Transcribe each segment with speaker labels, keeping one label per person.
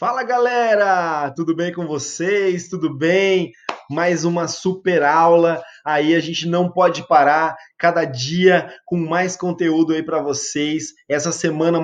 Speaker 1: Fala galera, tudo bem com vocês? Tudo bem? Mais uma super aula. Aí a gente não pode parar, cada dia com mais conteúdo aí para vocês. Essa semana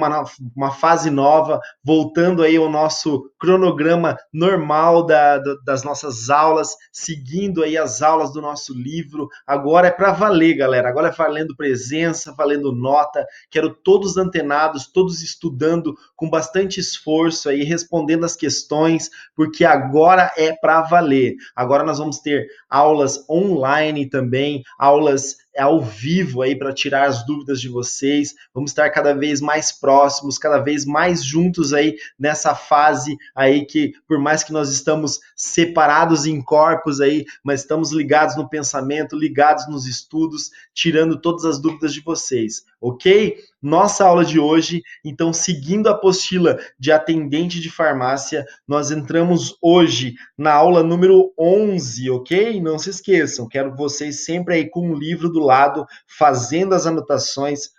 Speaker 1: uma fase nova, voltando aí ao nosso cronograma normal das nossas aulas, seguindo aí as aulas do nosso livro. Agora é para valer, galera. Agora é valendo presença, valendo nota. Quero todos antenados, todos estudando com bastante esforço aí, respondendo as questões, porque agora é para valer. Agora nós vamos ter aulas online também, aulas ao vivo aí para tirar as dúvidas de vocês. Vamos estar cada vez mais próximos, cada vez mais juntos aí nessa fase aí que, por mais que nós estamos separados em corpos aí, mas estamos ligados no pensamento, ligados nos estudos, tirando todas as dúvidas de vocês, ok? Nossa aula de hoje, então, seguindo a apostila de atendente de farmácia, nós entramos hoje na aula número 11, ok? Não se esqueçam, quero vocês sempre aí com um livro do lado, fazendo as anotações,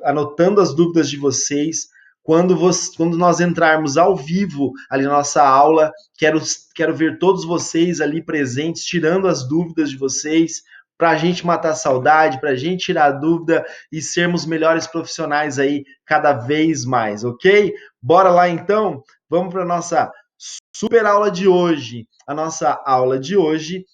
Speaker 1: anotando as dúvidas de vocês. Quando nós entrarmos ao vivo ali na nossa aula, quero ver todos vocês ali presentes, tirando as dúvidas de vocês, para a gente matar a saudade, para a gente tirar a dúvida e sermos melhores profissionais aí cada vez mais, ok? Bora lá então? Vamos para a nossa super aula de hoje. A nossa aula de hoje,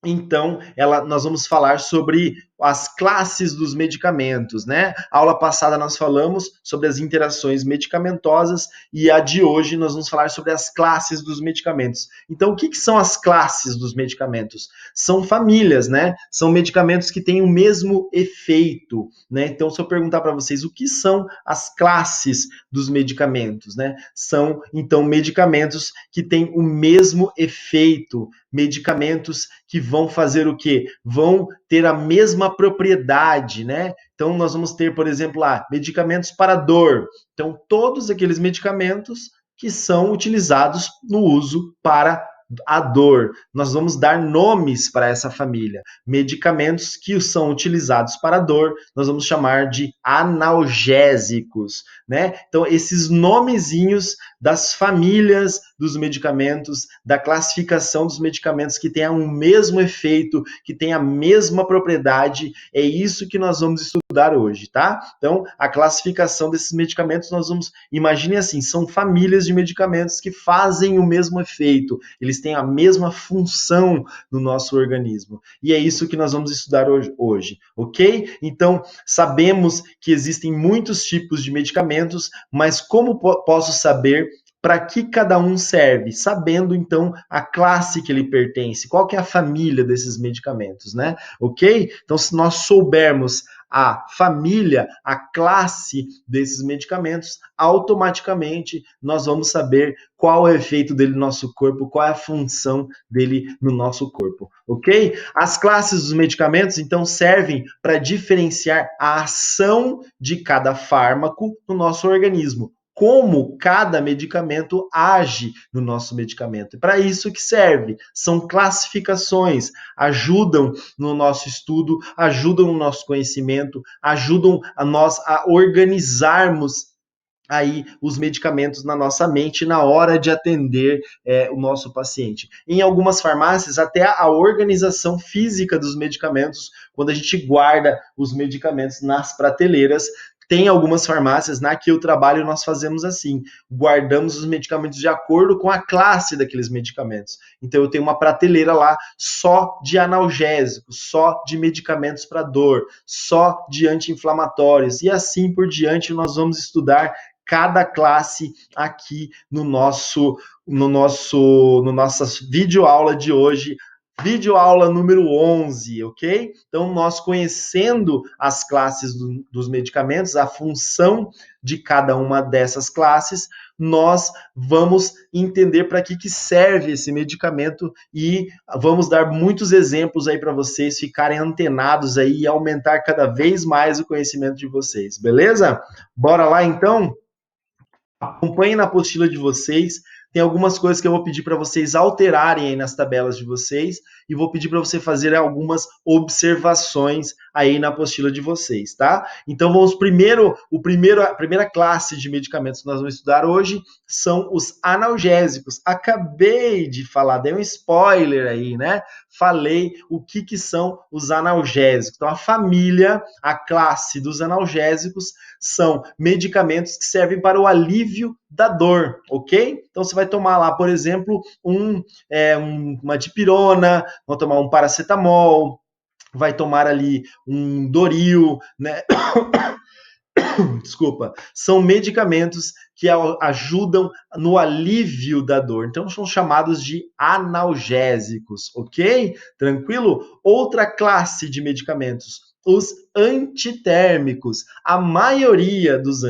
Speaker 1: então, nós vamos falar sobre as classes dos medicamentos, né? A aula passada nós falamos sobre as interações medicamentosas e a de hoje nós vamos falar sobre as classes dos medicamentos. Então, o que são as classes dos medicamentos? São famílias, né? São medicamentos que têm o mesmo efeito, né? Então, se eu perguntar para vocês o que são as classes dos medicamentos, né? São, então, medicamentos que têm o mesmo efeito, medicamentos que vão fazer o quê? Vão ter a mesma propriedade, né? Então, nós vamos ter, por exemplo, medicamentos para dor. Então, todos aqueles medicamentos que são utilizados no uso para a dor. Nós vamos dar nomes para essa família. Medicamentos que são utilizados para a dor, nós vamos chamar de analgésicos, né? Então, esses nomezinhos das famílias dos medicamentos, da classificação dos medicamentos que tenham o mesmo efeito, que tenham a mesma propriedade, é isso que nós vamos estudar hoje, tá? Então, a classificação desses medicamentos, nós vamos, imagine assim, são famílias de medicamentos que fazem o mesmo efeito, eles têm a mesma função no nosso organismo. E é isso que nós vamos estudar hoje, ok? Então, sabemos que existem muitos tipos de medicamentos, mas como posso saber para que cada um serve, sabendo então a classe que ele pertence, qual que é a família desses medicamentos, né? Ok? Então, se nós soubermos a família, a classe desses medicamentos, automaticamente nós vamos saber qual é o efeito dele no nosso corpo, qual é a função dele no nosso corpo, ok? As classes dos medicamentos, então, servem para diferenciar a ação de cada fármaco no nosso organismo, como cada medicamento age no nosso medicamento. Para isso que serve. São classificações, ajudam no nosso estudo, ajudam no nosso conhecimento, ajudam a nós a organizarmos aí os medicamentos na nossa mente na hora de atender o nosso paciente. Em algumas farmácias, até a organização física dos medicamentos, quando a gente guarda os medicamentos nas prateleiras, tem algumas farmácias, na que eu trabalho, nós fazemos assim, guardamos os medicamentos de acordo com a classe daqueles medicamentos. Então, eu tenho uma prateleira lá só de analgésicos, só de medicamentos para dor, só de anti-inflamatórios, e assim por diante nós vamos estudar cada classe aqui no nossa videoaula de hoje, videoaula número 11, ok? Então, nós conhecendo as classes dos medicamentos, a função de cada uma dessas classes, nós vamos entender para que serve esse medicamento e vamos dar muitos exemplos aí para vocês ficarem antenados aí e aumentar cada vez mais o conhecimento de vocês, beleza? Bora lá, então? Acompanhem na apostila de vocês, tem algumas coisas que eu vou pedir para vocês alterarem aí nas tabelas de vocês e vou pedir para você fazer algumas observações aí na apostila de vocês, tá? Então vamos a primeira classe de medicamentos que nós vamos estudar hoje são os analgésicos. Acabei de falar, dei um spoiler aí, né? Falei o que são os analgésicos. Então, a classe dos analgésicos são medicamentos que servem para o alívio da dor, ok? Então, você vai tomar lá, por exemplo, uma dipirona, vai tomar um paracetamol, vai tomar ali um Doril, né? Desculpa, são medicamentos que ajudam no alívio da dor. Então, são chamados de analgésicos, ok? Tranquilo? Outra classe de medicamentos, os antitérmicos. A maioria dos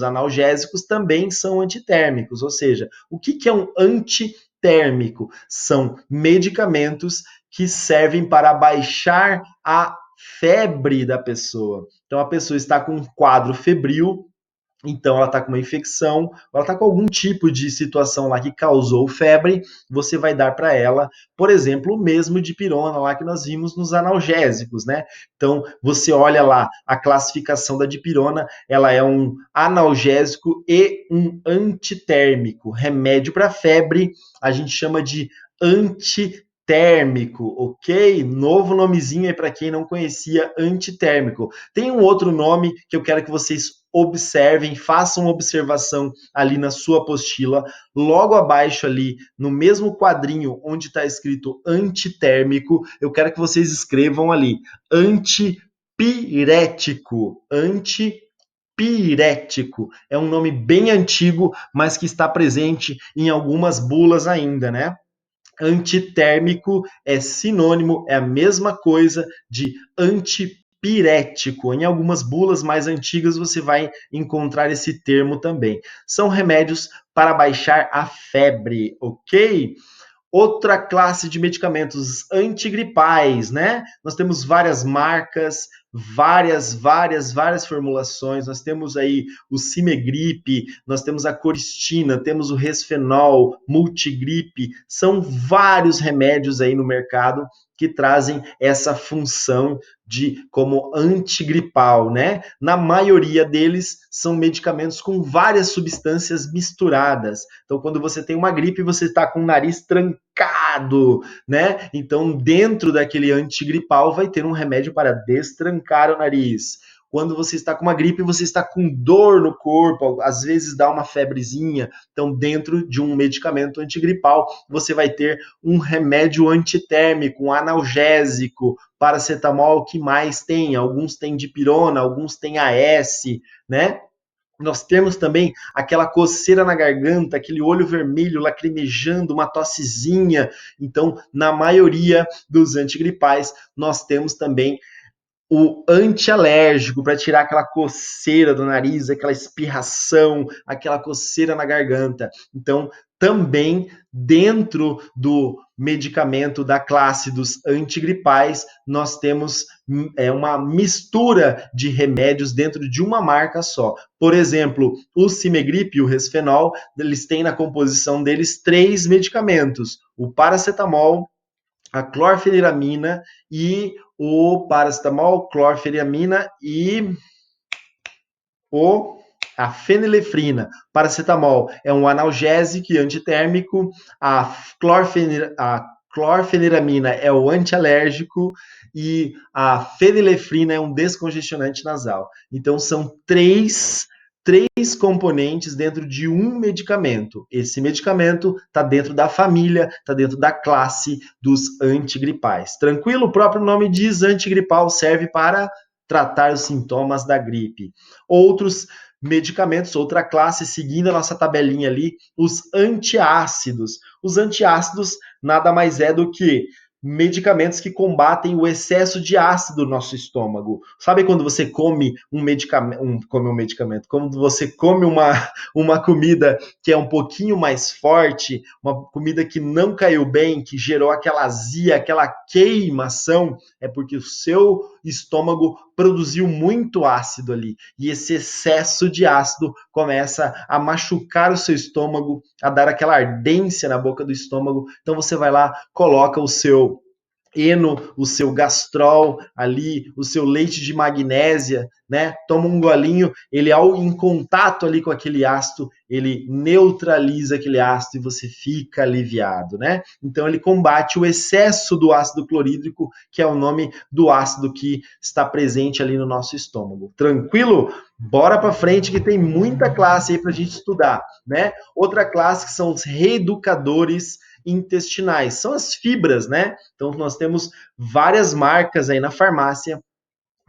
Speaker 1: analgésicos também são antitérmicos, ou seja, o que é um antitérmico? São medicamentos que servem para baixar a febre da pessoa. Então, a pessoa está com um quadro febril, então ela está com uma infecção, ela está com algum tipo de situação lá que causou febre, você vai dar para ela, por exemplo, o mesmo dipirona lá que nós vimos nos analgésicos, né? Então, você olha lá a classificação da dipirona, ela é um analgésico e um antitérmico. Remédio para febre, a gente chama de antitérmico, ok? Novo nomezinho aí para quem não conhecia, antitérmico. Tem um outro nome que eu quero que vocês observem, façam uma observação ali na sua apostila, logo abaixo ali, no mesmo quadrinho onde está escrito antitérmico, eu quero que vocês escrevam ali, antipirético, antipirético. É um nome bem antigo, mas que está presente em algumas bulas ainda, né? Antitérmico é sinônimo, é a mesma coisa de antipirético. Em algumas bulas mais antigas você vai encontrar esse termo também. São remédios para baixar a febre, ok? Outra classe de medicamentos antigripais, né? Nós temos várias marcas, várias formulações. Nós temos aí o Cimegrip, nós temos a Coristina, temos o Resfenol, Multigrip. São vários remédios aí no mercado que trazem essa função de como antigripal, né? Na maioria deles são medicamentos com várias substâncias misturadas. Então, quando você tem uma gripe, você está com o nariz trancado, né? Então, dentro daquele antigripal vai ter um remédio para destrancar o nariz. Quando você está com uma gripe, você está com dor no corpo, às vezes dá uma febrezinha. Então, dentro de um medicamento antigripal, você vai ter um remédio antitérmico, um analgésico, paracetamol, que mais tem? Alguns têm dipirona, alguns têm AS, né? Nós temos também aquela coceira na garganta, aquele olho vermelho lacrimejando, uma tossezinha. Então, na maioria dos antigripais, nós temos também o antialérgico para tirar aquela coceira do nariz, aquela espirração, aquela coceira na garganta. Então, também dentro do medicamento da classe dos antigripais, nós temos uma mistura de remédios dentro de uma marca só. Por exemplo, o Cimegrip e o Resfenol, eles têm na composição deles 3 medicamentos: o paracetamol, a clorfeniramina e o paracetamol, clorfeniramina e a fenilefrina. Paracetamol é um analgésico e antitérmico, a clorfeniramina é o antialérgico e a fenilefrina é um descongestionante nasal. Então, são três componentes dentro de um medicamento. Esse medicamento está dentro da família, está dentro da classe dos antigripais. Tranquilo? O próprio nome diz, antigripal serve para tratar os sintomas da gripe. Outros medicamentos, outra classe, seguindo a nossa tabelinha ali, os antiácidos. Os antiácidos nada mais é do que medicamentos que combatem o excesso de ácido no nosso estômago. Sabe quando você come um medicamento, quando você come uma comida que é um pouquinho mais forte, uma comida que não caiu bem, que gerou aquela azia, aquela queimação, é porque o seu estômago produziu muito ácido ali, e esse excesso de ácido começa a machucar o seu estômago, a dar aquela ardência na boca do estômago. Então você vai lá, coloca o seu Eno, o seu gastrol ali, o seu leite de magnésia, né? Toma um golinho, ele ao em contato ali com aquele ácido, ele neutraliza aquele ácido e você fica aliviado, né? Então ele combate o excesso do ácido clorídrico, que é o nome do ácido que está presente ali no nosso estômago. Tranquilo? Bora para frente que tem muita classe aí para a gente estudar, né? Outra classe que são os reeducadores intestinais, são as fibras, né? Então nós temos várias marcas aí na farmácia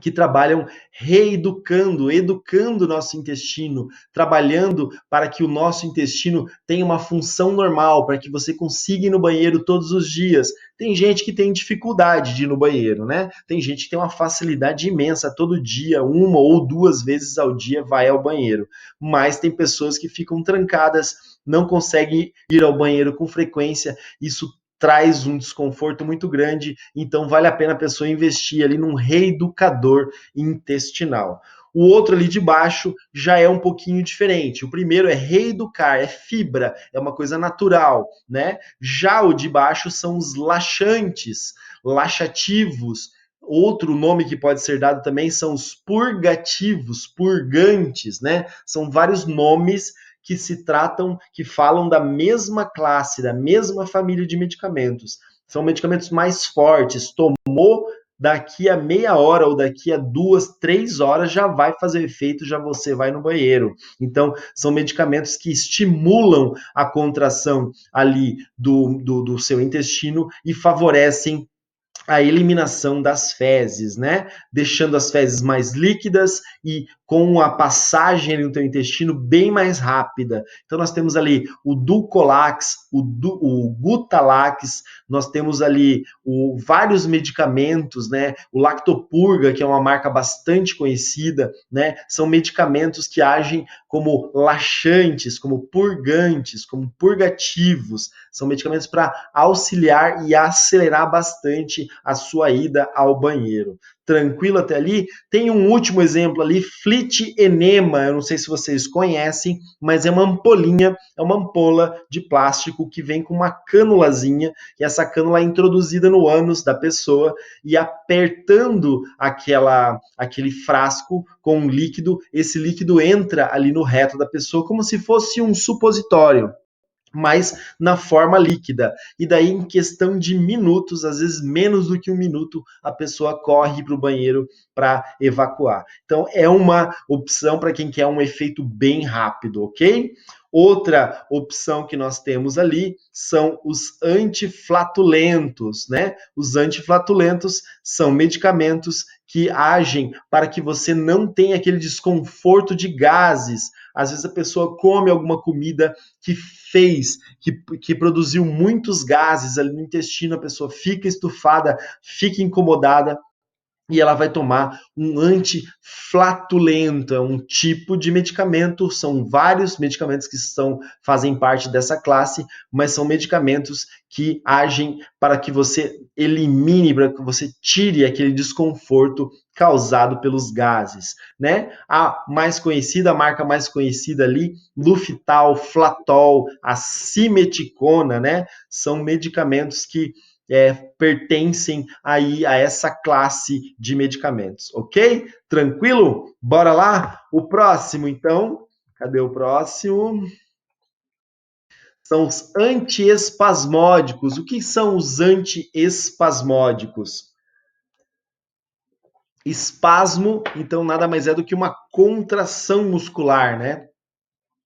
Speaker 1: que trabalham reeducando, educando o nosso intestino, trabalhando para que o nosso intestino tenha uma função normal, para que você consiga ir no banheiro todos os dias. Tem gente que tem dificuldade de ir no banheiro, né? Tem gente que tem uma facilidade imensa, todo dia, uma ou duas vezes ao dia vai ao banheiro. Mas tem pessoas que ficam trancadas, não conseguem ir ao banheiro com frequência, isso traz um desconforto muito grande, então vale a pena a pessoa investir ali num reeducador intestinal. O outro ali de baixo já é um pouquinho diferente. O primeiro é reeducar, é fibra, é uma coisa natural, né? Já o de baixo são os laxantes, laxativos. Outro nome que pode ser dado também são os purgativos, purgantes, né? São vários nomes que se tratam, que falam da mesma classe, da mesma família de medicamentos. São medicamentos mais fortes. Tomou daqui a meia hora ou daqui a 2, 3 horas já vai fazer efeito, já você vai no banheiro. Então, são medicamentos que estimulam a contração ali do seu intestino e favorecem a eliminação das fezes, né? Deixando as fezes mais líquidas e com a passagem no teu intestino bem mais rápida. Então nós temos ali o Dulcolax, o Gutalax, nós temos ali vários medicamentos, né? O Lactopurga, que é uma marca bastante conhecida, né? São medicamentos que agem como laxantes, como purgantes, como purgativos. São medicamentos para auxiliar e acelerar bastante a sua ida ao banheiro. Tranquilo até ali? Tem um último exemplo ali, Flit Enema, eu não sei se vocês conhecem, mas é uma ampolinha, é uma ampola de plástico que vem com uma cânulazinha, e essa cânula é introduzida no ânus da pessoa, e apertando aquele frasco com um líquido, esse líquido entra ali no reto da pessoa como se fosse um supositório, mas na forma líquida. E daí, em questão de minutos, às vezes menos do que um minuto, a pessoa corre para o banheiro para evacuar. Então, é uma opção para quem quer um efeito bem rápido, ok? Outra opção que nós temos ali são os antiflatulentos, né? Os antiflatulentos são medicamentos que agem para que você não tenha aquele desconforto de gases. Às vezes a pessoa come alguma comida que produziu muitos gases ali no intestino, a pessoa fica estufada, fica incomodada, e ela vai tomar um antiflatulento, é um tipo de medicamento, são vários medicamentos que fazem parte dessa classe, mas são medicamentos que agem para que você elimine, para que você tire aquele desconforto causado pelos gases, né? A mais conhecida, a marca mais conhecida ali, Luftal, Flatol, a simeticona, né? São medicamentos que pertencem aí a essa classe de medicamentos, ok? Tranquilo? Bora lá? O próximo, então. Cadê o próximo? São os antiespasmódicos. O que são os antiespasmódicos? Espasmo, então, nada mais é do que uma contração muscular, né?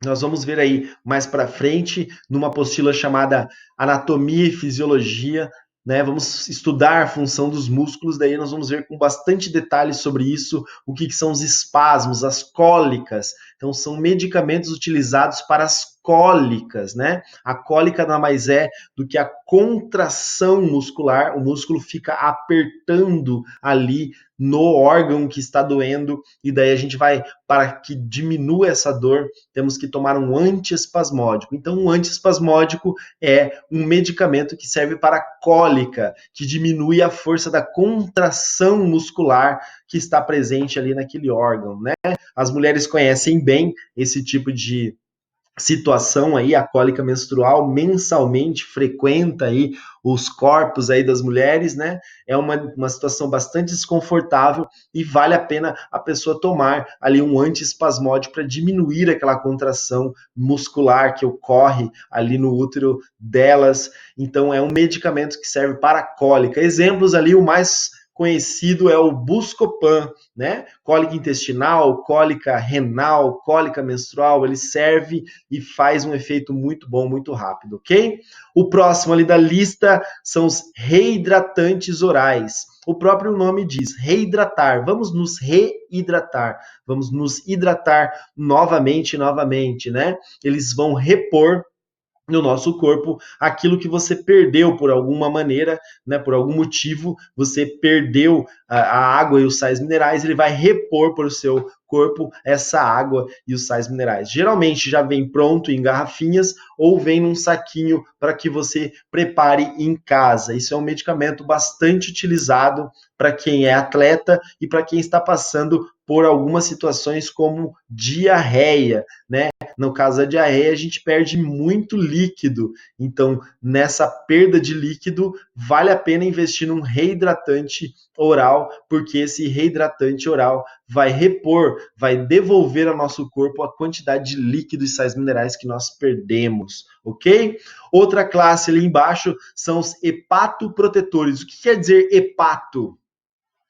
Speaker 1: Nós vamos ver aí mais para frente, numa apostila chamada Anatomia e Fisiologia, né? Vamos estudar a função dos músculos, daí nós vamos ver com bastante detalhes sobre isso, o que são os espasmos, as cólicas. Então, são medicamentos utilizados para as cólicas, né? A cólica nada mais é do que a contração muscular, o músculo fica apertando ali no órgão que está doendo, e daí a gente vai, para que diminua essa dor, temos que tomar um antiespasmódico. Então, um antiespasmódico é um medicamento que serve para cólica, que diminui a força da contração muscular que está presente ali naquele órgão, né? As mulheres conhecem bem esse tipo de situação aí, a cólica menstrual mensalmente frequenta aí os corpos aí das mulheres, né? É uma situação bastante desconfortável e vale a pena a pessoa tomar ali um antiespasmódico para diminuir aquela contração muscular que ocorre ali no útero delas. Então é um medicamento que serve para a cólica. Exemplos ali, o mais conhecido é o Buscopan, né? Cólica intestinal, cólica renal, cólica menstrual, ele serve e faz um efeito muito bom, muito rápido, ok? O próximo ali da lista são os reidratantes orais. O próprio nome diz, reidratar. Vamos nos reidratar, vamos nos hidratar novamente, né? Eles vão repor no nosso corpo aquilo que você perdeu por alguma maneira, né, por algum motivo, você perdeu a água e os sais minerais, ele vai repor para o seu corpo essa água e os sais minerais. Geralmente já vem pronto em garrafinhas ou vem num saquinho para que você prepare em casa. Isso é um medicamento bastante utilizado para quem é atleta e para quem está passando por algumas situações como diarreia, né? No caso da diarreia, a gente perde muito líquido. Então, nessa perda de líquido, vale a pena investir num reidratante oral, porque esse reidratante oral vai repor, vai devolver ao nosso corpo a quantidade de líquido e sais minerais que nós perdemos, ok? Outra classe ali embaixo são os hepatoprotetores. O que quer dizer hepato?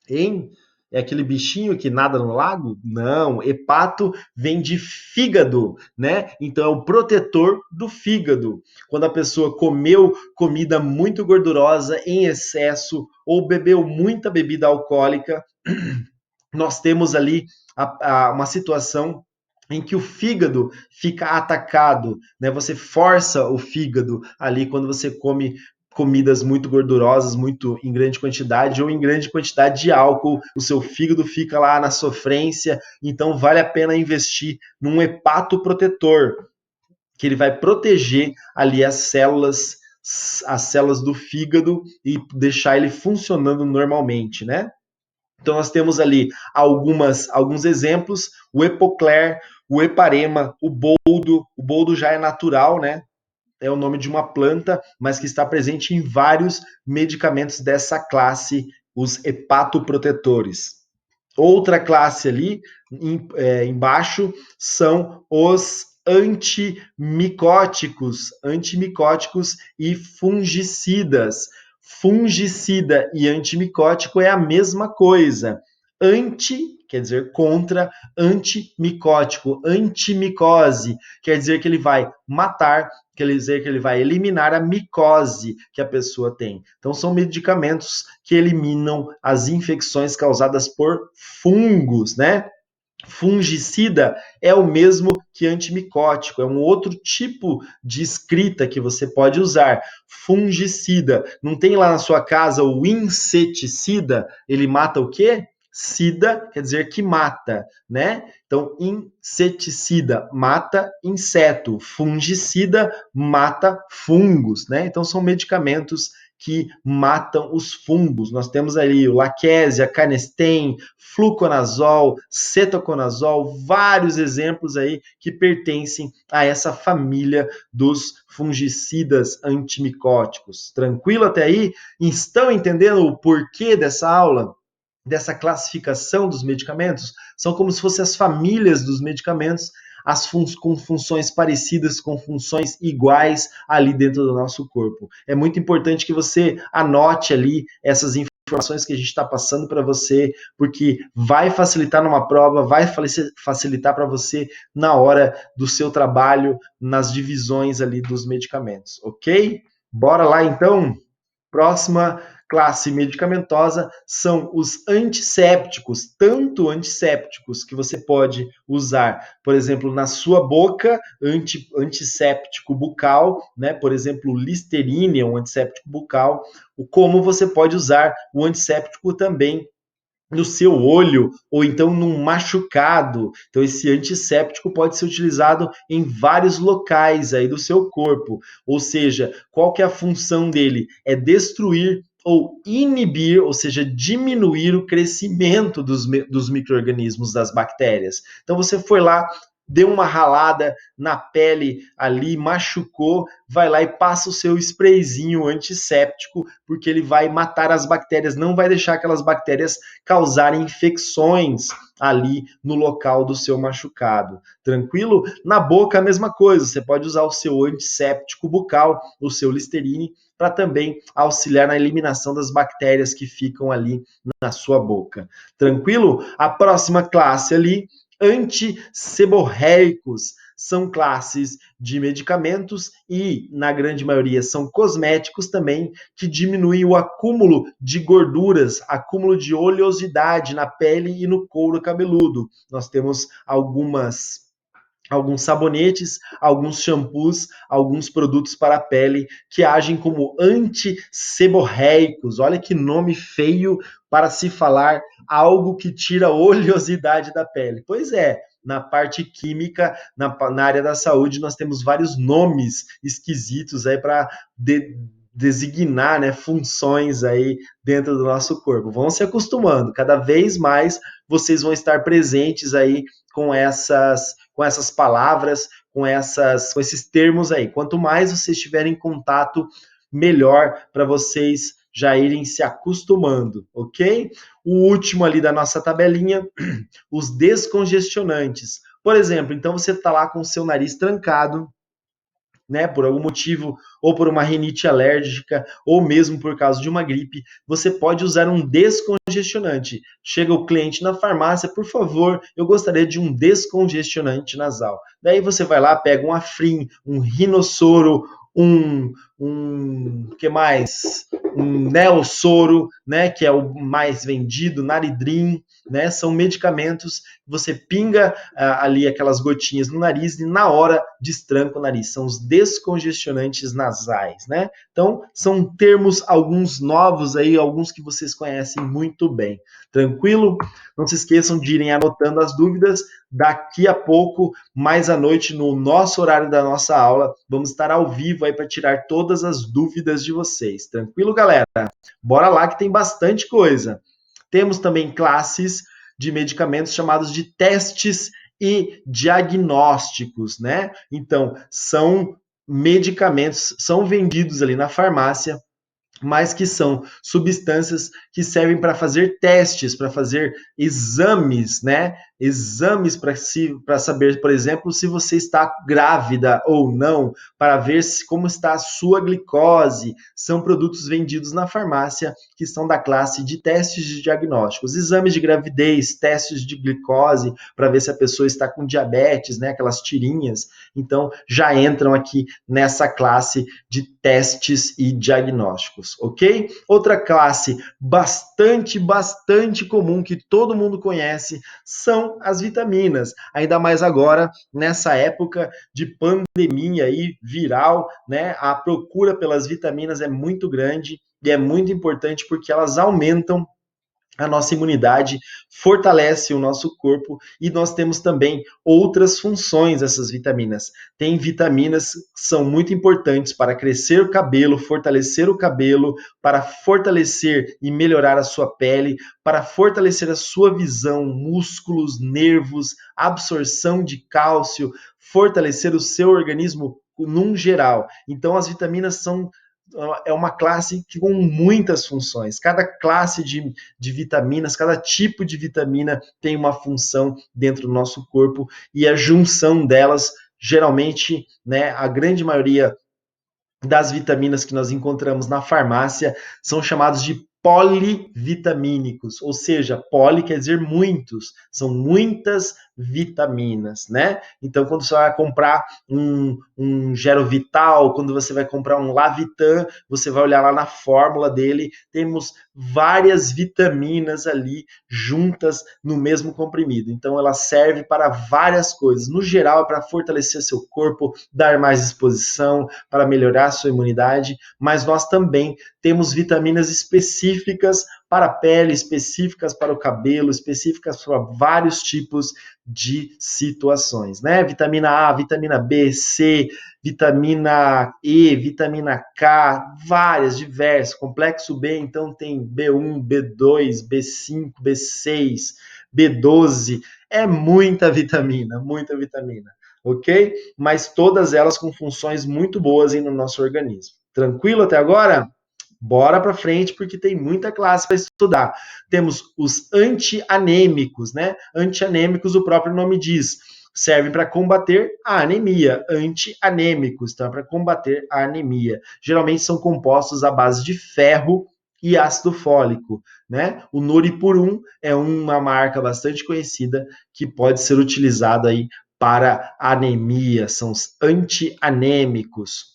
Speaker 1: Hein? É aquele bichinho que nada no lago? Não, hepato vem de fígado, né? Então é o protetor do fígado. Quando a pessoa comeu comida muito gordurosa em excesso ou bebeu muita bebida alcoólica, nós temos ali uma situação em que o fígado fica atacado, né? Você força o fígado ali quando você come comidas muito gordurosas, muito em grande quantidade ou em grande quantidade de álcool, o seu fígado fica lá na sofrência, então vale a pena investir num hepatoprotetor, que ele vai proteger ali as células do fígado e deixar ele funcionando normalmente, né? Então nós temos ali alguns exemplos, o Epocler, o Heparema, o boldo já é natural, né? É o nome de uma planta, mas que está presente em vários medicamentos dessa classe, os hepatoprotetores. Outra classe ali, embaixo, são os antimicóticos e fungicidas. Fungicida e antimicótico é a mesma coisa. Anti quer dizer contra, antimicótico, antimicose, quer dizer que ele vai matar, quer dizer que ele vai eliminar a micose que a pessoa tem. Então, são medicamentos que eliminam as infecções causadas por fungos, né? Fungicida é o mesmo que antimicótico, é um outro tipo de escrita que você pode usar. Fungicida, não tem lá na sua casa o inseticida? Ele mata o quê? Sida quer dizer que mata, né? Então, inseticida mata inseto, fungicida mata fungos, né? Então, são medicamentos que matam os fungos. Nós temos ali o Laquesia, Canesten, fluconazol, cetoconazol, vários exemplos aí que pertencem a essa família dos fungicidas antimicóticos. Tranquilo até aí? Estão entendendo o porquê dessa aula? Dessa classificação dos medicamentos? São como se fossem as famílias dos medicamentos, com funções parecidas, com funções iguais ali dentro do nosso corpo. É muito importante que você anote ali essas informações que a gente está passando para você, porque vai facilitar numa prova, vai facilitar para você na hora do seu trabalho, nas divisões ali dos medicamentos, ok? Bora lá então? Próxima classe medicamentosa são os antissépticos, tanto antissépticos que você pode usar, por exemplo, na sua boca, antisséptico bucal, né? Por exemplo, o Listerine é um antisséptico bucal, como você pode usar o antisséptico também no seu olho ou então num machucado. Então esse antisséptico pode ser utilizado em vários locais aí do seu corpo. Ou seja, qual que é a função dele? É destruir ou inibir, ou seja, diminuir o crescimento dos micro-organismos, das bactérias. Então você foi lá, deu uma ralada na pele ali, machucou, vai lá e passa o seu sprayzinho antisséptico, porque ele vai matar as bactérias, não vai deixar aquelas bactérias causarem infecções ali no local do seu machucado. Tranquilo? Na boca, a mesma coisa. Você pode usar o seu antisséptico bucal, o seu Listerine, para também auxiliar na eliminação das bactérias que ficam ali na sua boca. Tranquilo? A próxima classe ali, antisseborreicos, são classes de medicamentos e, na grande maioria, são cosméticos também, que diminuem o acúmulo de gorduras, acúmulo de oleosidade na pele e no couro cabeludo. Nós temos alguns sabonetes, alguns shampoos, alguns produtos para a pele que agem como antisseborreicos. Olha que nome feio para se falar algo que tira a oleosidade da pele. Pois é, na parte química, na área da saúde, nós temos vários nomes esquisitos aí para designar, né, funções aí dentro do nosso corpo. Vão se acostumando, cada vez mais vocês vão estar presentes aí com essas palavras, com esses termos aí. Quanto mais vocês estiverem em contato, melhor para vocês já irem se acostumando, ok? O último ali da nossa tabelinha, os descongestionantes. Por exemplo, então você está lá com o seu nariz trancado, né, por algum motivo, ou por uma rinite alérgica, ou mesmo por causa de uma gripe, você pode usar um descongestionante. Chega o cliente na farmácia, por favor, eu gostaria de um descongestionante nasal. Daí você vai lá, pega um Afrin, um Rinosoro, que mais? Um Neosoro, né, que é o mais vendido, Naridrim, né, são medicamentos que você pinga ali aquelas gotinhas no nariz e na hora destranca o nariz. São os descongestionantes nasais, né? Então, são termos, alguns novos aí, alguns que vocês conhecem muito bem. Tranquilo? Não se esqueçam de irem anotando as dúvidas. Daqui a pouco, mais à noite, no nosso horário da nossa aula, vamos estar ao vivo aí para tirar todas as dúvidas de vocês. Tranquilo, galera? Bora lá que tem bastante coisa. Temos também classes de medicamentos chamados de testes e diagnósticos, né? Então, são medicamentos, são vendidos ali na farmácia, mas que são substâncias que servem para fazer testes, para fazer exames, né? Exames para saber, por exemplo, se você está grávida ou não, para ver como está a sua glicose. São produtos vendidos na farmácia que são da classe de testes de diagnósticos, exames de gravidez, testes de glicose, para ver se a pessoa está com diabetes, né? Aquelas tirinhas. Então, já entram aqui nessa classe de testes e diagnósticos, ok? Outra classe bastante comum que todo mundo conhece são as vitaminas. Ainda mais agora, nessa época de pandemia aí, viral, né? A procura pelas vitaminas é muito grande e é muito importante porque elas aumentam a nossa imunidade, fortalece o nosso corpo e nós temos também outras funções dessas vitaminas. Tem vitaminas que são muito importantes para crescer o cabelo, fortalecer o cabelo, para fortalecer e melhorar a sua pele, para fortalecer a sua visão, músculos, nervos, absorção de cálcio, fortalecer o seu organismo num geral. Então as vitaminas é uma classe com muitas funções. Cada classe de vitaminas, cada tipo de vitamina tem uma função dentro do nosso corpo e a junção delas, geralmente, né, a grande maioria das vitaminas que nós encontramos na farmácia são chamados de polivitamínicos, ou seja, poli quer dizer muitos, são muitas vitaminas, né? Então, quando você vai comprar um Gerovital, quando você vai comprar um Lavitan, você vai olhar lá na fórmula dele, temos várias vitaminas ali juntas no mesmo comprimido. Então, ela serve para várias coisas. No geral, é para fortalecer seu corpo, dar mais disposição, para melhorar a sua imunidade, mas nós também temos vitaminas específicas para a pele, específicas para o cabelo, específicas para vários tipos de situações, né? Vitamina A, vitamina B, C, vitamina E, vitamina K, várias, diversas. Complexo B, então tem B1, B2, B5, B6, B12. É muita vitamina, ok? Mas todas elas com funções muito boas aí no nosso organismo. Tranquilo até agora? Bora para frente porque tem muita classe para estudar. Temos os antianêmicos, né? Antianêmicos, o próprio nome diz, servem para combater a anemia. Antianêmicos, tá? Para combater a anemia. Geralmente são compostos à base de ferro e ácido fólico, né? O Noripurum é uma marca bastante conhecida que pode ser utilizada aí para anemia, são os antianêmicos.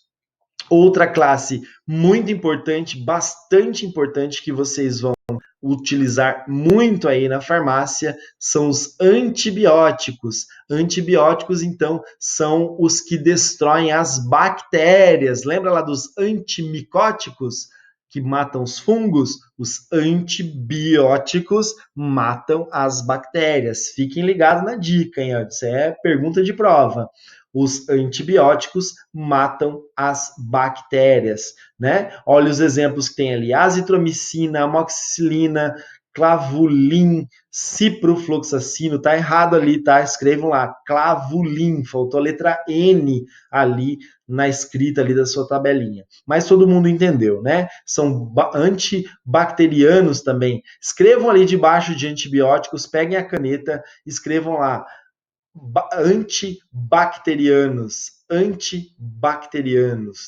Speaker 1: Outra classe muito importante, bastante importante, que vocês vão utilizar muito aí na farmácia, são os antibióticos. Antibióticos, então, são os que destroem as bactérias. Lembra lá dos antimicóticos que matam os fungos? Os antibióticos matam as bactérias. Fiquem ligados na dica, hein? Isso é pergunta de prova. Os antibióticos matam as bactérias, né? Olha os exemplos que tem ali: azitromicina, amoxicilina, clavulin, ciprofloxacino. Tá errado ali, tá? Escrevam lá, clavulin, faltou a letra N ali na escrita ali da sua tabelinha. Mas todo mundo entendeu, né? São antibacterianos também. Escrevam ali debaixo de antibióticos, peguem a caneta, escrevam lá antibacterianos,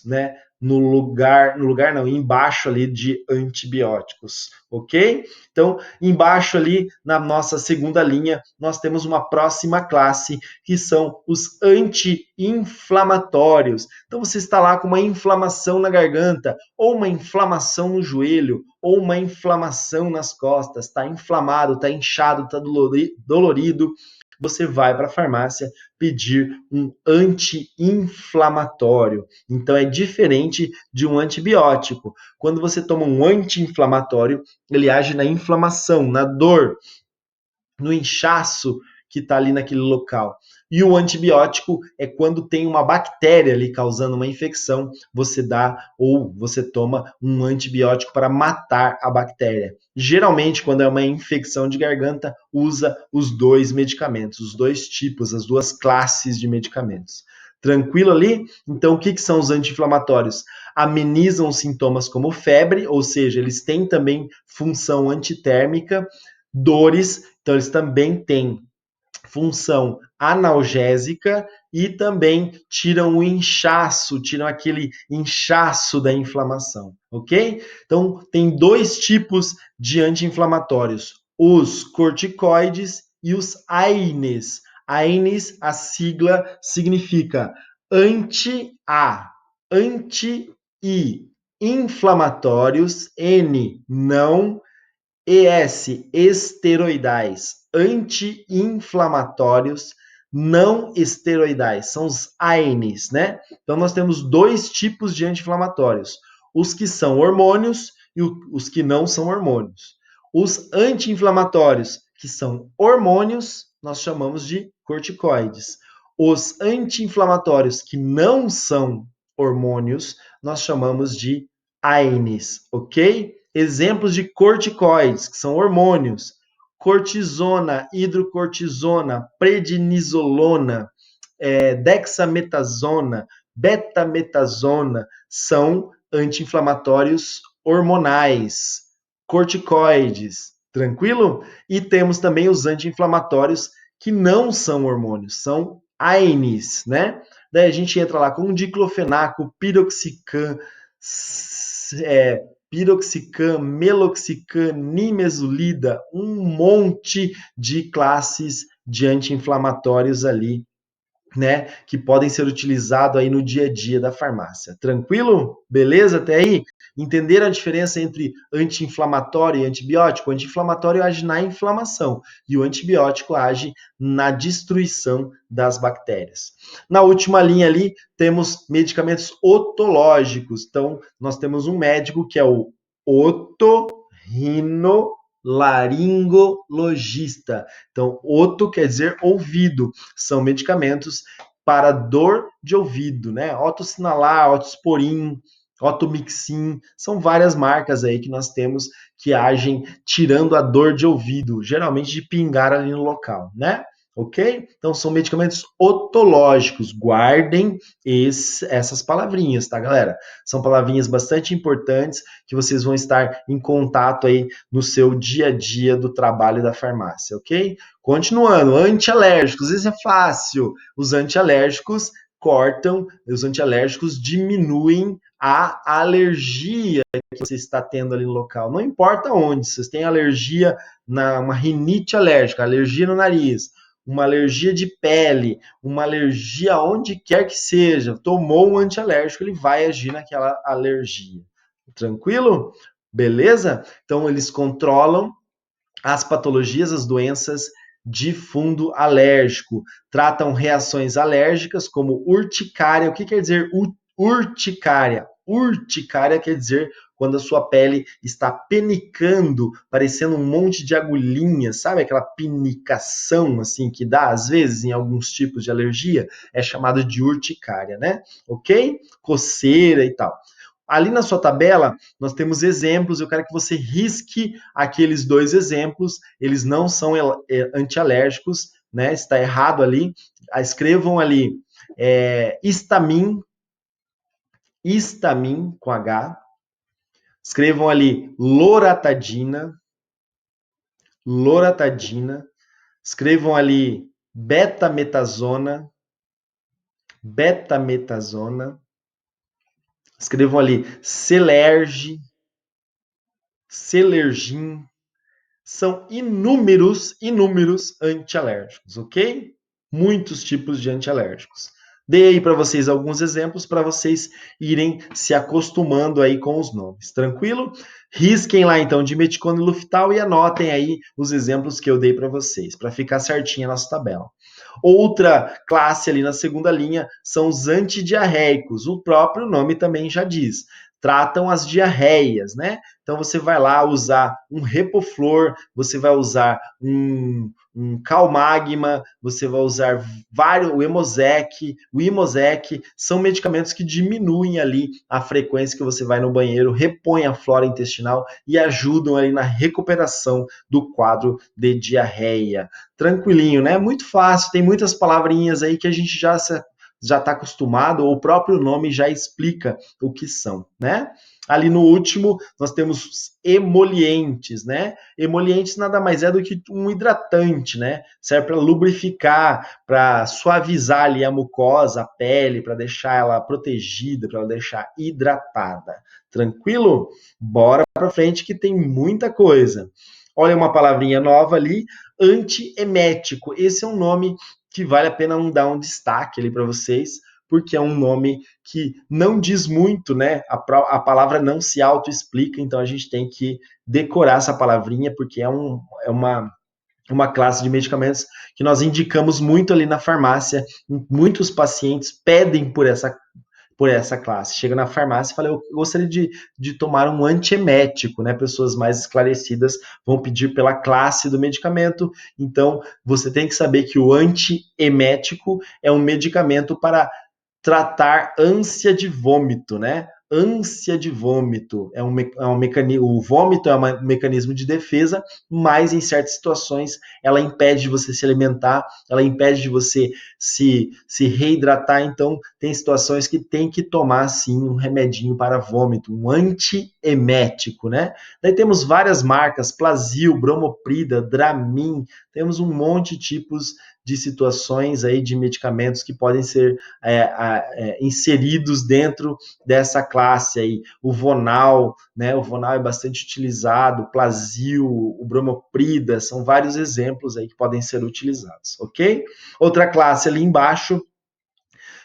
Speaker 1: né? No lugar não, embaixo ali de antibióticos, ok? Então, embaixo ali na nossa segunda linha, nós temos uma próxima classe que são os anti-inflamatórios. Então, você está lá com uma inflamação na garganta, ou uma inflamação no joelho, ou uma inflamação nas costas, está inflamado, está inchado, está dolorido, você vai para a farmácia pedir um anti-inflamatório. Então é diferente de um antibiótico. Quando você toma um anti-inflamatório, ele age na inflamação, na dor, no inchaço que está ali naquele local. E o antibiótico é quando tem uma bactéria ali causando uma infecção, você dá ou você toma um antibiótico para matar a bactéria. Geralmente, quando é uma infecção de garganta, usa os dois medicamentos, os dois tipos, as duas classes de medicamentos. Tranquilo ali? Então, o que são os anti-inflamatórios? Amenizam sintomas como febre, ou seja, eles têm também função antitérmica, dores, então eles também têm função analgésica e também tiram o inchaço, tiram aquele inchaço da inflamação, ok? Então, tem dois tipos de anti-inflamatórios, os corticoides e os AINES. AINES, a sigla significa anti-A, anti-I, inflamatórios, N, não, ES, esteroidais, anti-inflamatórios não esteroidais, são os AINES, né? Então nós temos dois tipos de anti-inflamatórios, os que são hormônios e os que não são hormônios. Os anti-inflamatórios que são hormônios, nós chamamos de corticoides. Os anti-inflamatórios que não são hormônios, nós chamamos de AINES, ok? Exemplos de corticoides, que são hormônios: cortisona, hidrocortisona, prednisolona, dexametasona, betametasona, são anti-inflamatórios hormonais, corticoides, tranquilo? E temos também os anti-inflamatórios que não são hormônios, são AINES, né? Daí a gente entra lá com diclofenaco, piroxicam, piroxicam, meloxicam, nimesulida, um monte de classes de anti-inflamatórios ali, né, que podem ser utilizados aí no dia a dia da farmácia. Tranquilo? Beleza até aí? Entenderam a diferença entre anti-inflamatório e antibiótico? O anti-inflamatório age na inflamação e o antibiótico age na destruição das bactérias. Na última linha ali, temos medicamentos otológicos. Então, nós temos um médico que é o otorrinolaringologista. Então, oto quer dizer ouvido. São medicamentos para dor de ouvido, né? Otosinalar, otosporin, otomixin, são várias marcas aí que nós temos que agem tirando a dor de ouvido, geralmente de pingar ali no local, né? Ok? Então são medicamentos otológicos. Guardem essas palavrinhas, tá, galera? São palavrinhas bastante importantes que vocês vão estar em contato aí no seu dia a dia do trabalho da farmácia, ok? Continuando, antialérgicos, isso é fácil. Os antialérgicos cortam, os antialérgicos diminuem a alergia que você está tendo ali no local. Não importa onde, se você tem alergia uma rinite alérgica, alergia no nariz, uma alergia de pele, uma alergia onde quer que seja, tomou um antialérgico, ele vai agir naquela alergia. Tranquilo? Beleza? Então eles controlam as patologias, as doenças de fundo alérgico. Tratam reações alérgicas como urticária. O que quer dizer urticária? Urticária quer dizer quando a sua pele está penicando, parecendo um monte de agulhinhas, sabe aquela pinicação assim que dá às vezes em alguns tipos de alergia? É chamado de urticária, né? Ok? Coceira e tal. Ali na sua tabela, nós temos exemplos. Eu quero que você risque aqueles dois exemplos. Eles não são antialérgicos, né? Está errado ali. Escrevam ali histamin com H. Escrevam ali loratadina. Escrevam ali betametasona. Escrevam ali Celergin. São inúmeros antialérgicos, ok? Muitos tipos de antialérgicos. Dei aí para vocês alguns exemplos para vocês irem se acostumando aí com os nomes, tranquilo? Risquem lá então dimeticona e Luftal e anotem aí os exemplos que eu dei para vocês, para ficar certinha a nossa tabela. Outra classe ali na segunda linha são os antidiarreicos. O próprio nome também já diz. Tratam as diarreias, né? Então você vai lá usar um Repoflor, você vai usar um Calmagma, você vai usar o Imosec, são medicamentos que diminuem ali a frequência que você vai no banheiro, repõem a flora intestinal e ajudam ali na recuperação do quadro de diarreia. Tranquilinho, né? Muito fácil, tem muitas palavrinhas aí que a gente já está acostumado, ou o próprio nome já explica o que são, né? Ali no último, nós temos os emolientes, né? Emolientes nada mais é do que um hidratante, né? Serve para lubrificar, para suavizar ali a mucosa, a pele, para deixar ela protegida, para ela deixar hidratada. Tranquilo? Bora para frente que tem muita coisa. Olha uma palavrinha nova ali, antiemético. Esse é um nome que vale a pena dar um destaque ali para vocês, porque é um nome que não diz muito, né? A palavra não se autoexplica, então a gente tem que decorar essa palavrinha, porque é uma classe de medicamentos que nós indicamos muito ali na farmácia. Muitos pacientes pedem por essa classe. Chega na farmácia e fala, eu gostaria de tomar um antiemético, né? Pessoas mais esclarecidas vão pedir pela classe do medicamento. Então, você tem que saber que o antiemético é um medicamento para tratar ânsia de vômito, né? Ânsia de vômito é um mecanismo, o vômito é um mecanismo de defesa, mas em certas situações ela impede de você se alimentar, ela impede de você se reidratar, então tem situações que tem que tomar sim um remedinho para vômito, um antiemético, antiemético, né? Daí temos várias marcas, Plasil, Bromoprida, Dramin, temos um monte de tipos de situações aí de medicamentos que podem ser inseridos dentro dessa classe aí. O Vonal, né? O Vonal é bastante utilizado, o Plasil, o Bromoprida, são vários exemplos aí que podem ser utilizados, ok? Outra classe ali embaixo,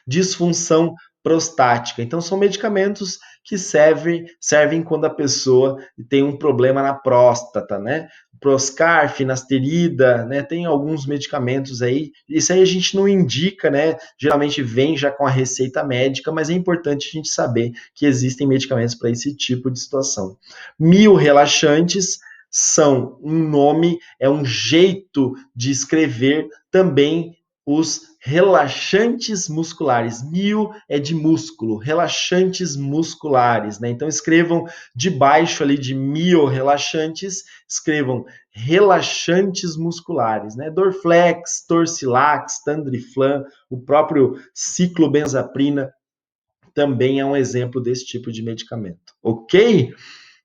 Speaker 1: disfunção prostática. Então, são medicamentos que servem quando a pessoa tem um problema na próstata, né? Proscar, finasterida, né? Tem alguns medicamentos aí. Isso aí a gente não indica, né? Geralmente vem já com a receita médica, mas é importante a gente saber que existem medicamentos para esse tipo de situação. Relaxantes são um nome, é um jeito de escrever também os relaxantes musculares. Mio é de músculo, relaxantes musculares, né? Então escrevam debaixo ali de miorrelaxantes, escrevam relaxantes musculares, né? Dorflex, Torcilax, Tandriflan, o próprio ciclobenzaprina também é um exemplo desse tipo de medicamento. Ok?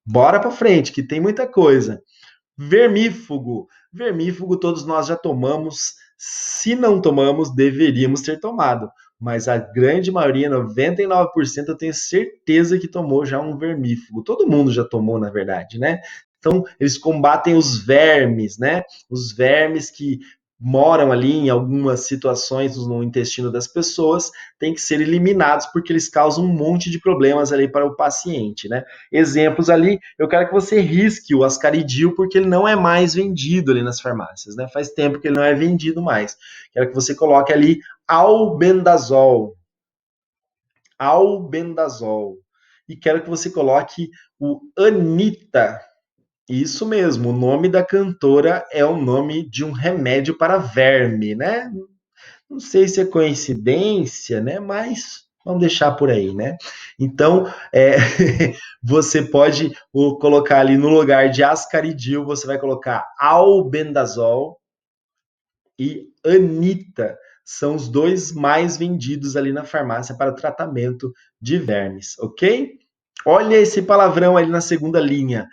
Speaker 1: Bora para frente, que tem muita coisa. Vermífugo. Vermífugo todos nós já tomamos. Se não tomamos, deveríamos ter tomado. Mas a grande maioria, 99%, eu tenho certeza que tomou já um vermífugo. Todo mundo já tomou, na verdade, né? Então, eles combatem os vermes, né? Os vermes que moram ali em algumas situações no intestino das pessoas, têm que ser eliminados porque eles causam um monte de problemas ali para o paciente, né? Exemplos ali, eu quero que você risque o ascaridil porque ele não é mais vendido ali nas farmácias, né? Faz tempo que ele não é vendido mais. Quero que você coloque ali albendazol. Albendazol. E quero que você coloque o Anitta. Isso mesmo, o nome da cantora é o nome de um remédio para verme, né? Não sei se é coincidência, né? Mas vamos deixar por aí, né? Então, você pode colocar ali no lugar de ascaridil, você vai colocar albendazol e Anitta. São os dois mais vendidos ali na farmácia para o tratamento de vermes, ok? Olha esse palavrão ali na segunda linha.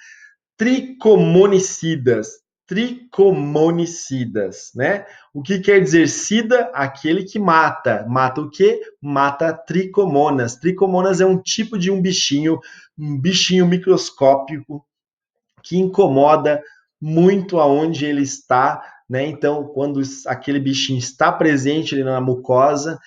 Speaker 1: Tricomonicidas. Tricomonicidas, né? O que quer dizer sida? Aquele que mata. Mata o quê? Mata tricomonas. Tricomonas é um tipo de um bichinho microscópico que incomoda muito aonde ele está, né? Então, quando aquele bichinho está presente ali na mucosa,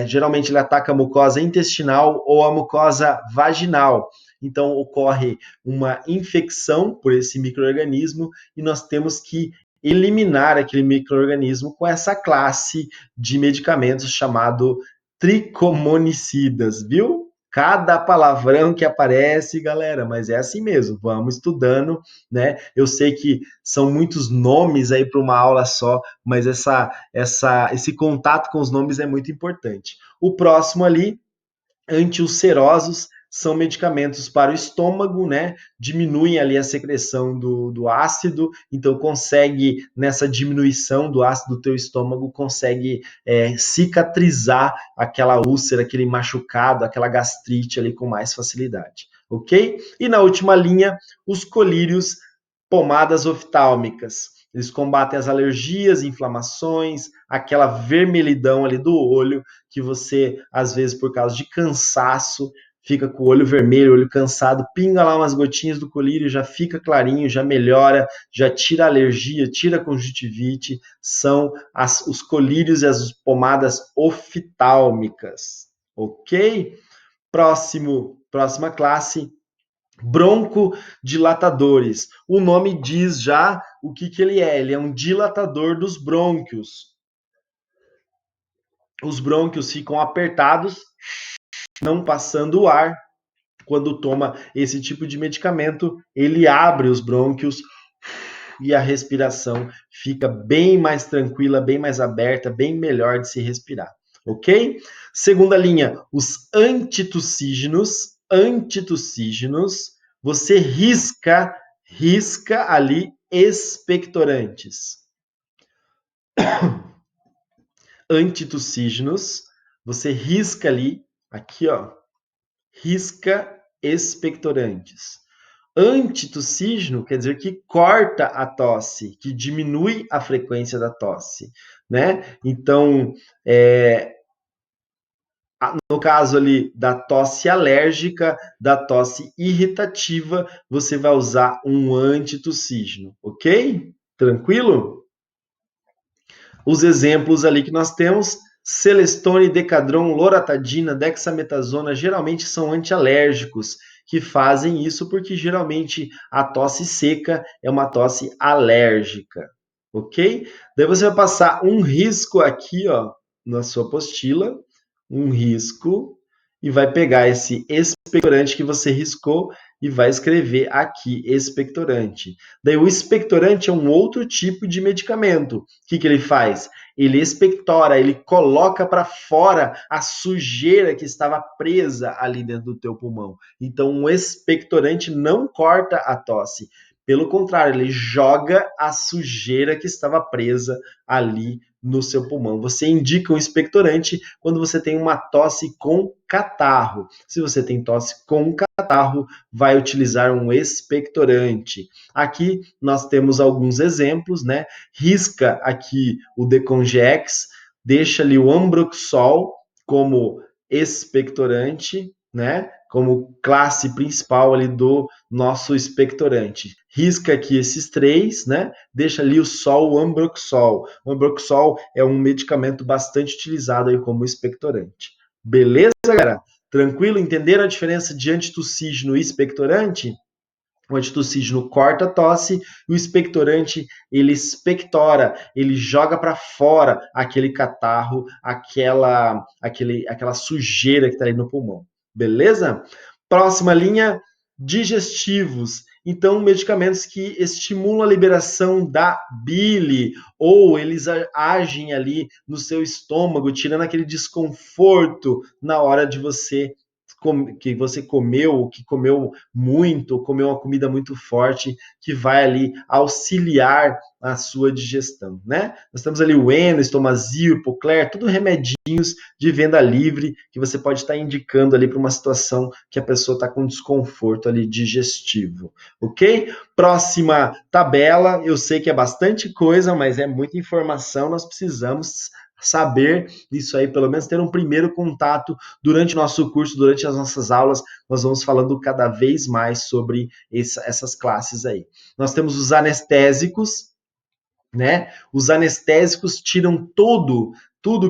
Speaker 1: geralmente ele ataca a mucosa intestinal ou a mucosa vaginal. Então, ocorre uma infecção por esse micro-organismo e nós temos que eliminar aquele micro-organismo com essa classe de medicamentos chamado tricomonicidas, viu? Cada palavrão que aparece, galera, mas é assim mesmo, vamos estudando, né? Eu sei que são muitos nomes aí para uma aula só, mas esse contato com os nomes é muito importante. O próximo ali, antiulcerosos, são medicamentos para o estômago, né? Diminuem ali a secreção do ácido, então consegue, nessa diminuição do ácido do teu estômago, consegue cicatrizar aquela úlcera, aquele machucado, aquela gastrite ali com mais facilidade, ok? E na última linha, os colírios, pomadas oftálmicas. Eles combatem as alergias, inflamações, aquela vermelhidão ali do olho, que você, às vezes, por causa de cansaço, fica com o olho vermelho, olho cansado, pinga lá umas gotinhas do colírio, já fica clarinho, já melhora, já tira a alergia, tira a conjuntivite, são os colírios e as pomadas oftálmicas, ok? Próxima classe, broncodilatadores. O nome diz já o que ele é. Ele é um dilatador dos brônquios. Os brônquios ficam apertados, não passando o ar. Quando toma esse tipo de medicamento, ele abre os brônquios e a respiração fica bem mais tranquila, bem mais aberta, bem melhor de se respirar, ok? Segunda linha, os antitussígenos. Antitussígenos, você risca ali expectorantes. Antitussígenos, você risca ali, aqui ó, risca expectorantes. Antitussígeno quer dizer que corta a tosse, que diminui a frequência da tosse, né? Então, no caso ali da tosse alérgica, da tosse irritativa, você vai usar um antitussígeno, ok? Tranquilo? Os exemplos ali que nós temos, Celestone, Decadron, Loratadina, Dexametasona, geralmente são antialérgicos que fazem isso porque geralmente a tosse seca é uma tosse alérgica, ok? Daí você vai passar um risco aqui, ó, na sua apostila, um risco, e vai pegar esse expectorante que você riscou e vai escrever aqui expectorante. Daí o expectorante é um outro tipo de medicamento. O que ele faz? Ele expectora, ele coloca para fora a sujeira que estava presa ali dentro do teu pulmão. Então, um expectorante não corta a tosse. Pelo contrário, ele joga a sujeira que estava presa ali no seu pulmão. Você indica um expectorante quando você tem uma tosse com catarro. Se você tem tosse com catarro, vai utilizar um expectorante. Aqui nós temos alguns exemplos, né? Risca aqui o Decongex, deixa ali o Ambroxol como expectorante, né? Como classe principal ali do nosso expectorante. Risca aqui esses três, né? Deixa ali o Ambroxol. O Ambroxol é um medicamento bastante utilizado aí como expectorante. Beleza, galera? Tranquilo? Entenderam a diferença de antitussígeno e expectorante? O antitussígeno corta a tosse e o expectorante ele expectora, ele joga para fora aquele catarro, aquela sujeira que está ali no pulmão. Beleza? Próxima linha, digestivos. Então, medicamentos que estimulam a liberação da bile ou eles agem ali no seu estômago, tirando aquele desconforto na hora de você que você comeu, que comeu muito, comeu uma comida muito forte, que vai ali auxiliar a sua digestão, né? Nós temos ali o Eno, Estomazil, Hipocler, tudo remedinhos de venda livre que você pode estar indicando ali para uma situação que a pessoa está com desconforto ali digestivo, ok? Próxima tabela, eu sei que é bastante coisa, mas é muita informação, nós precisamos saber isso aí, pelo menos ter um primeiro contato durante o nosso curso, durante as nossas aulas, nós vamos falando cada vez mais sobre essas classes aí. Nós temos os anestésicos, né? Os anestésicos tiram tudo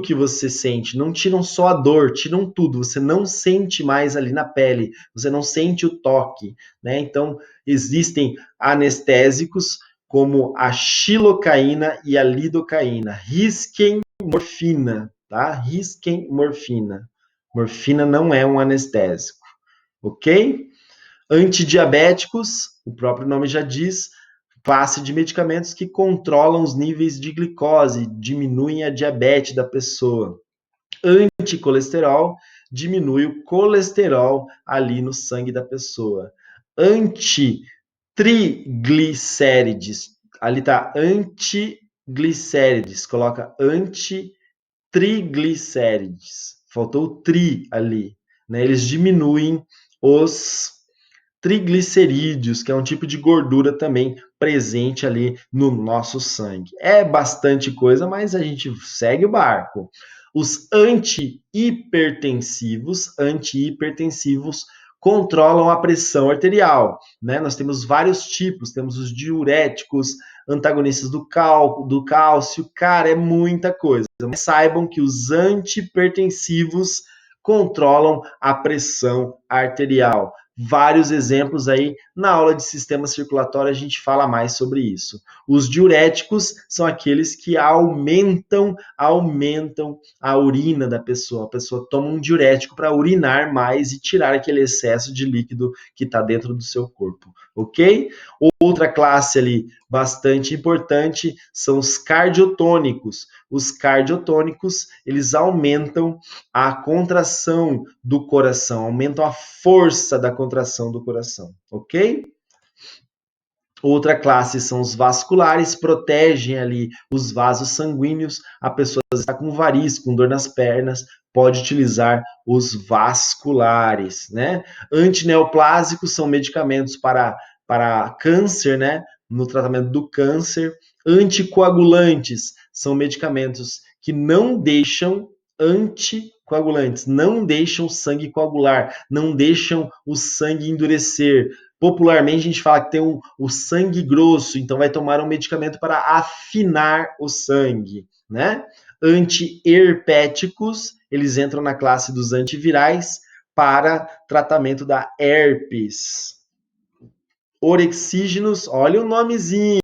Speaker 1: que você sente, não tiram só a dor, tiram tudo. Você não sente mais ali na pele, você não sente o toque, né? Então, existem anestésicos como a xilocaína e a lidocaína. Risquem morfina, tá? Risquem morfina. Morfina não é um anestésico, ok? Antidiabéticos, o próprio nome já diz, classe de medicamentos que controlam os níveis de glicose, diminuem a diabetes da pessoa. Anticolesterol, diminui o colesterol ali no sangue da pessoa. Antitriglicérides, ali tá antiglicérides, coloca antitriglicérides. Faltou o tri ali, né? Eles diminuem os triglicerídeos, que é um tipo de gordura também presente ali no nosso sangue. É bastante coisa, mas a gente segue o barco. Os antihipertensivos controlam a pressão arterial, né? Nós temos vários tipos, temos os diuréticos, antagonistas do cálcio, cara, é muita coisa. Mas saibam que os antihipertensivos controlam a pressão arterial. Vários exemplos aí na aula de sistema circulatório a gente fala mais sobre isso. Os diuréticos são aqueles que aumentam a urina da pessoa. A pessoa toma um diurético para urinar mais e tirar aquele excesso de líquido que está dentro do seu corpo, ok? Outra classe ali bastante importante são os cardiotônicos. Os cardiotônicos, eles aumentam a contração do coração, aumentam a força da contração do coração, ok? Outra classe são os vasculares, protegem ali os vasos sanguíneos. A pessoa está com variz, com dor nas pernas, pode utilizar os vasculares, né? Antineoplásicos são medicamentos para para câncer, né? No tratamento do câncer. Anticoagulantes são medicamentos que não deixam anticoagulantes, não deixam o sangue coagular, não deixam o sangue endurecer. Popularmente a gente fala que tem o sangue grosso, então vai tomar um medicamento para afinar o sangue, né? Antiherpéticos, eles entram na classe dos antivirais para tratamento da herpes. Orexígenos, olha o nomezinho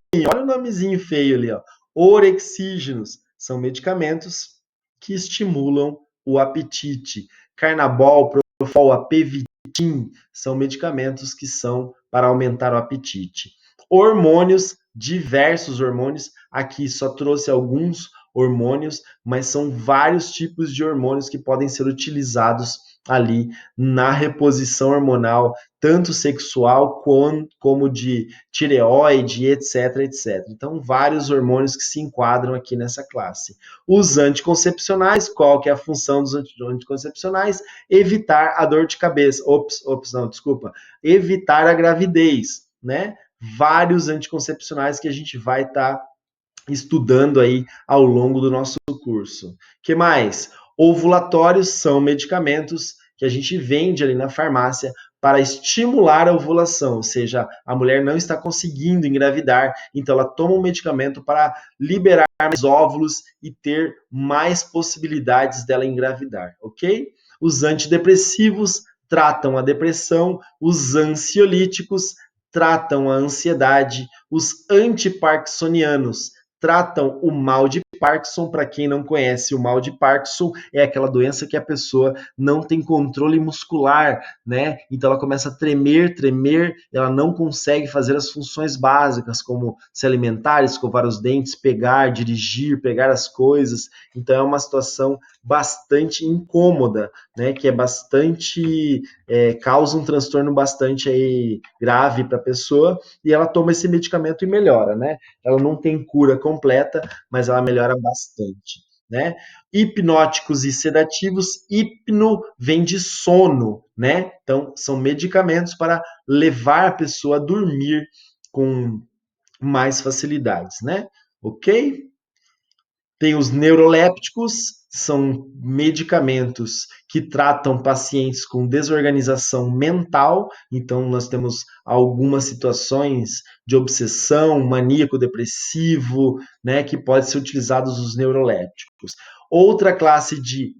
Speaker 1: feio ali, ó. Orexígenos são medicamentos que estimulam o apetite. Carnabol, Propofol, Apevitin são medicamentos que são para aumentar o apetite. Hormônios, diversos hormônios, aqui só trouxe alguns hormônios, mas são vários tipos de hormônios que podem ser utilizados ali na reposição hormonal, tanto sexual como de tireoide, etc, etc. Então, vários hormônios que se enquadram aqui nessa classe. Os anticoncepcionais, qual que é a função dos anticoncepcionais? Evitar a dor de cabeça. Evitar a gravidez, né? Vários anticoncepcionais que a gente vai estar estudando aí ao longo do nosso curso. Que mais? Ovulatórios são medicamentos que a gente vende ali na farmácia para estimular a ovulação, ou seja, a mulher não está conseguindo engravidar, então ela toma um medicamento para liberar mais óvulos e ter mais possibilidades dela engravidar, ok? Os antidepressivos tratam a depressão, os ansiolíticos tratam a ansiedade, os antiparkinsonianos tratam o mal de Parkinson. Para quem não conhece, o mal de Parkinson é aquela doença que a pessoa não tem controle muscular, né? Então ela começa a tremer, ela não consegue fazer as funções básicas, como se alimentar, escovar os dentes, pegar, dirigir, pegar as coisas. Então é uma situação bastante incômoda, né? Que é bastante causa um transtorno bastante aí grave para a pessoa, e ela toma esse medicamento e melhora, né? Ela não tem cura completa, mas ela melhora bastante, né? Hipnóticos e sedativos, hipno vem de sono, né? Então, são medicamentos para levar a pessoa a dormir com mais facilidades, né? Ok? Tem os neurolépticos, são medicamentos que tratam pacientes com desorganização mental. Então, nós temos algumas situações de obsessão, maníaco-depressivo, né, que podem ser utilizados os neurolépticos. Outra classe de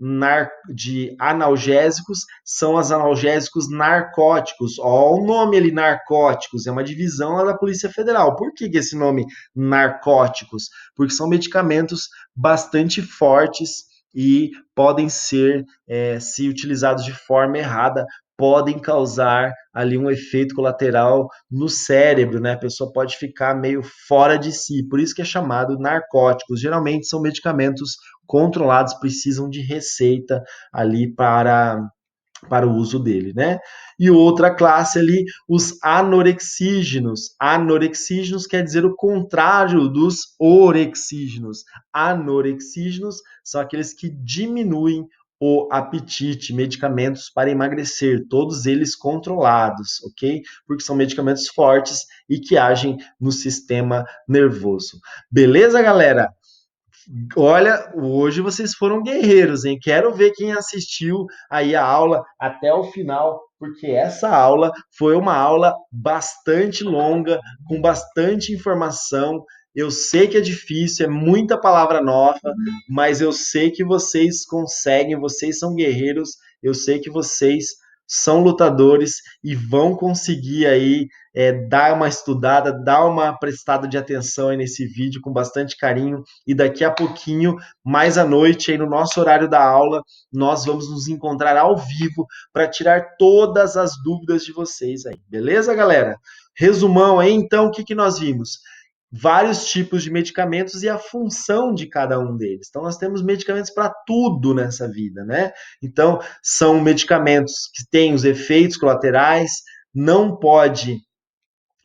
Speaker 1: analgésicos são os analgésicos narcóticos. Ó, o nome ali, narcóticos, é uma divisão lá da Polícia Federal. Por que esse nome narcóticos? Porque são medicamentos bastante fortes e podem ser, se utilizados de forma errada, podem causar ali um efeito colateral no cérebro, né? A pessoa pode ficar meio fora de si, por isso que é chamado narcóticos. Geralmente são medicamentos controlados, precisam de receita ali para o uso dele, né? E outra classe ali, os anorexígenos. Anorexígenos quer dizer o contrário dos orexígenos. Anorexígenos são aqueles que diminuem o apetite, medicamentos para emagrecer, todos eles controlados, ok? Porque são medicamentos fortes e que agem no sistema nervoso. Beleza, galera? Olha, hoje vocês foram guerreiros, hein? Quero ver quem assistiu aí a aula até o final, porque essa aula foi uma aula bastante longa, com bastante informação. Eu sei que é difícil, é muita palavra nova, mas eu sei que vocês conseguem, vocês são guerreiros, eu sei que vocês são lutadores e vão conseguir aí dar uma estudada, dar uma prestada de atenção aí nesse vídeo com bastante carinho, e daqui a pouquinho, mais à noite, aí no nosso horário da aula, nós vamos nos encontrar ao vivo para tirar todas as dúvidas de vocês aí. Beleza, galera? Resumão aí, então, o que nós vimos? Vários tipos de medicamentos e a função de cada um deles. Então, nós temos medicamentos para tudo nessa vida, né? Então, são medicamentos que têm os efeitos colaterais,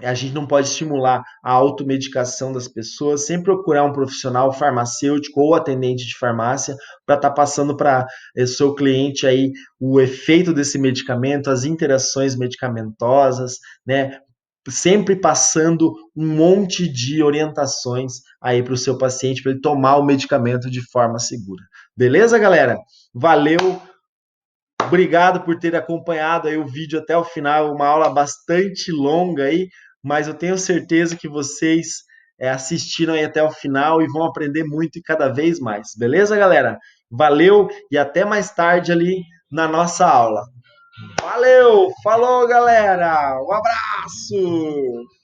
Speaker 1: a gente não pode estimular a automedicação das pessoas, sem procurar um profissional farmacêutico ou atendente de farmácia para estar passando para o seu cliente aí o efeito desse medicamento, as interações medicamentosas, né? sempre passando um monte de orientações aí para o seu paciente, para ele tomar o medicamento de forma segura. Beleza, galera? Valeu! Obrigado por ter acompanhado aí o vídeo até o final, uma aula bastante longa aí, mas eu tenho certeza que vocês assistiram aí até o final e vão aprender muito e cada vez mais. Beleza, galera? Valeu e até mais tarde ali na nossa aula. Valeu! Falou, galera! Um abraço!